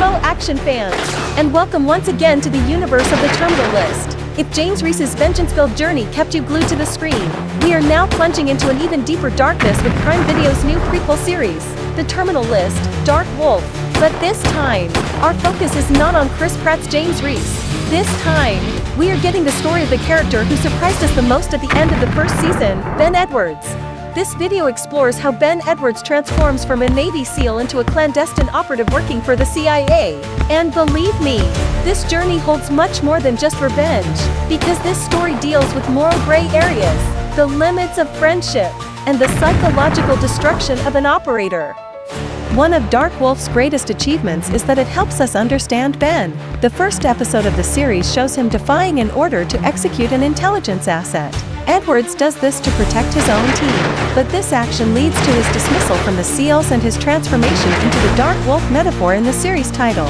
Hello action fans, and welcome once again to the universe of the Terminal List. If James Reece's vengeance-filled journey kept you glued to the screen, we are now plunging into an even deeper darkness with Prime Video's new prequel series, The Terminal List, Dark Wolf. But this time, our focus is not on Pratt's James Reece. This time, we are getting the story of the character who surprised us the most at the end of the first season, Ben Edwards. This video explores how Ben Edwards transforms from a Navy SEAL into a clandestine operative working for the CIA. And believe me, this journey holds much more than just revenge, because this story deals with moral gray areas, the limits of friendship, and the psychological destruction of an operator. One of Dark Wolf's greatest achievements is that it helps us understand Ben. The first episode of the series shows him defying an order to execute an intelligence asset. Edwards does this to protect his own team, but this action leads to his dismissal from the SEALs and his transformation into the Dark Wolf metaphor in the series title.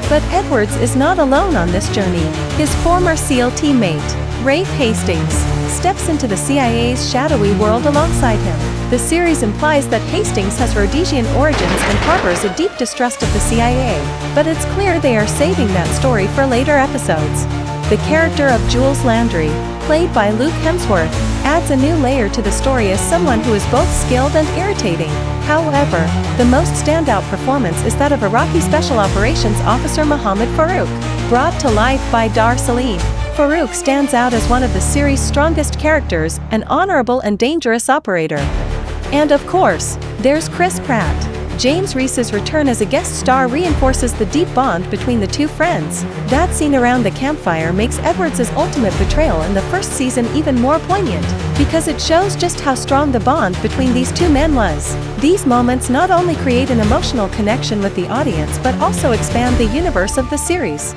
But Edwards is not alone on this journey. His former SEAL teammate, Rafe Hastings, steps into the CIA's shadowy world alongside him. The series implies that Hastings has Rhodesian origins and harbors a deep distrust of the CIA, but it's clear they are saving that story for later episodes. The character of Jules Landry, played by Luke Hemsworth, adds a new layer to the story as someone who is both skilled and irritating. However, the most standout performance is that of Iraqi Special Operations Officer Mohammed Farouk, brought to life by Dar Salim. Farouk stands out as one of the series' strongest characters, an honorable and dangerous operator. And of course, there's Pratt. James Reece's return as a guest star reinforces the deep bond between the two friends. That scene around the campfire makes Edwards' ultimate betrayal in the first season even more poignant, because it shows just how strong the bond between these two men was. These moments not only create an emotional connection with the audience but also expand the universe of the series.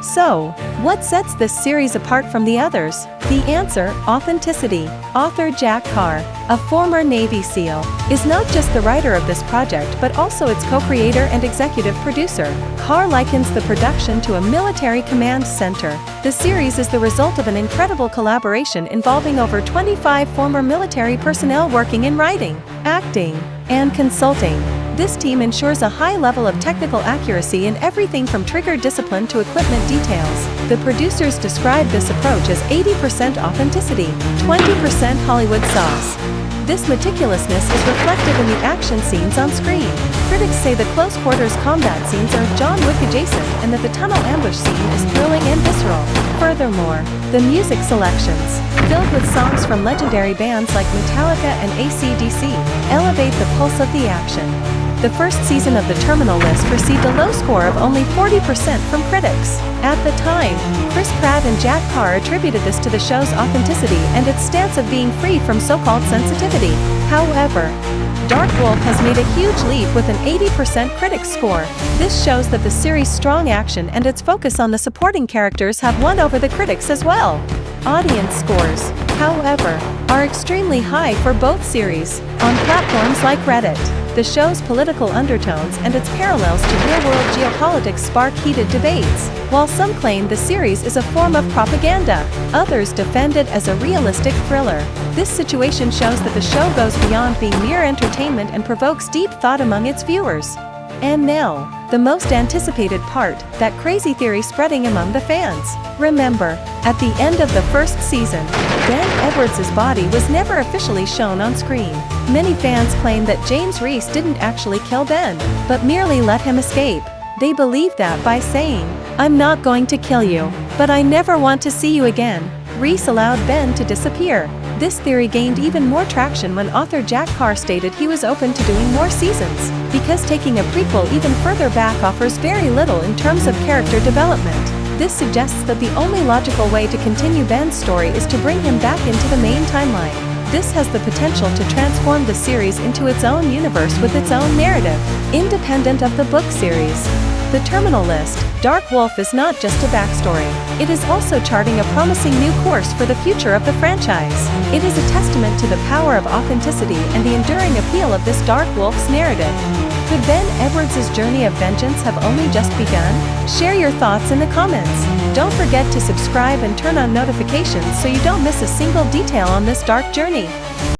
So, what sets this series apart from the others? The answer: authenticity. Author Jack Carr, a former Navy SEAL, is not just the writer of this project but also its co-creator and executive producer. Carr likens the production to a military command center. The series is the result of an incredible collaboration involving over 25 former military personnel working in writing, acting, and consulting. This team ensures a high level of technical accuracy in everything from trigger discipline to equipment details. The producers describe this approach as 80% authenticity, 20% Hollywood sauce. This meticulousness is reflected in the action scenes on screen. Critics say the close-quarters combat scenes are John Wick-adjacent and that the tunnel ambush scene is thrilling and visceral. Furthermore, the music selections, filled with songs from legendary bands like Metallica and AC/DC, elevate the pulse of the action. The first season of The Terminal List received a low score of only 40% from critics. At the time, Pratt and Jack Carr attributed this to the show's authenticity and its stance of being free from so-called sensitivity. However, Dark Wolf has made a huge leap with an 80% critics score. This shows that the series' strong action and its focus on the supporting characters have won over the critics as well. Audience scores, however, are extremely high for both series. On platforms like Reddit, the show's political undertones and its parallels to real-world geopolitics spark heated debates. While some claim the series is a form of propaganda, others defend it as a realistic thriller. This situation shows that the show goes beyond being mere entertainment and provokes deep thought among its viewers. And now, the most anticipated part, that crazy theory spreading among the fans. Remember, at the end of the first season, Ben Edwards' body was never officially shown on screen. Many fans claim that James Reece didn't actually kill Ben, but merely let him escape. They believe that by saying, "I'm not going to kill you, but I never want to see you again," Reece allowed Ben to disappear. This theory gained even more traction when author Jack Carr stated he was open to doing more seasons, because taking a prequel even further back offers very little in terms of character development. This suggests that the only logical way to continue Ben's story is to bring him back into the main timeline. This has the potential to transform the series into its own universe with its own narrative, independent of the book series. The Terminal List, Dark Wolf is not just a backstory. It is also charting a promising new course for the future of the franchise. It is a testament to the power of authenticity and the enduring appeal of this Dark Wolf's narrative. Could Ben Edwards' journey of vengeance have only just begun? Share your thoughts in the comments. Don't forget to subscribe and turn on notifications so you don't miss a single detail on this dark journey.